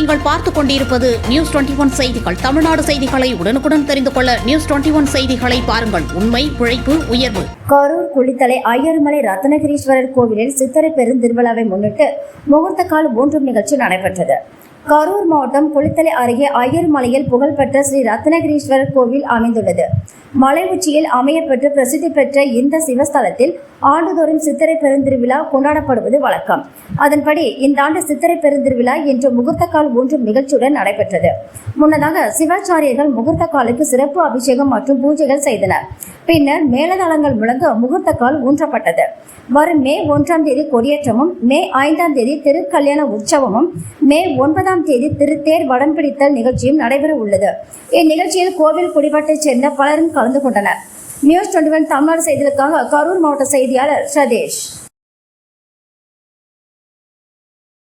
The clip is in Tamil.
நீங்கள் பார்த்துக் கொண்டிருப்பது நியூஸ் 21 செய்திகள். தமிழ்நாடு செய்திகளை உடனுக்குடன் தெரிந்து கொள்ள நியூஸ் 21 செய்திகளை பாருங்கள். உண்மை, உழைப்பு, உயர்வு. கரூர் குளித்தலை ஐயர்மலை ரத்னகிரீஸ்வரர் கோவிலில் சித்திரை பெருந்திருவிழாவை முன்னிட்டு முகூர்த்த கால் ஊன்றும் நிகழ்ச்சி நடைபெற்றது. கரூர் மாவட்டம் குளித்தலை அருகே ஐயர்மலையில் புகழ்பெற்ற ஸ்ரீ ரத்னகிரீஸ்வரர் கோவில் அமைந்துள்ளது. மலை உச்சியில் அமையப்பெற்று பிரசித்தி பெற்ற இந்த சிவஸ்தலத்தில் ஆண்டுதோறும் சித்திரை பெருந்திருவிழா கொண்டாடப்படுவது வழக்கம். அதன்படி இந்த ஆண்டு சித்திரை பெருந்திருவிழா இன்று முகூர்த்த கால் ஊன்றும் நிகழ்ச்சியுடன் நடைபெற்றது. முன்னதாக சிவாச்சாரியர்கள் முகூர்த்த காலுக்கு சிறப்பு அபிஷேகம் மற்றும் பூஜைகள் செய்தனர். பின்னர் மேலதாளங்கள் முழங்க முகூர்த்த கால் ஊன்றப்பட்டது. வரும் மே 1ஆம் தேதி கொடியேற்றமும், மே 5ஆம் தேதி திருக்கல்யாண உற்சவமும், மே 9ஆம் தேதி திருத்தேர் வடம் பிடித்தல் நிகழ்ச்சியும் நடைபெற உள்ளது. இந்நிகழ்ச்சியில் கோவில் குடிபட்டைச் சேர்ந்த பலரும் கலந்து கொண்டனர். நியூஸ் 21 தமிழ்நாடு செய்திகளுக்காக கரூர் மாவட்ட செய்தியாளர் சதீஷ்.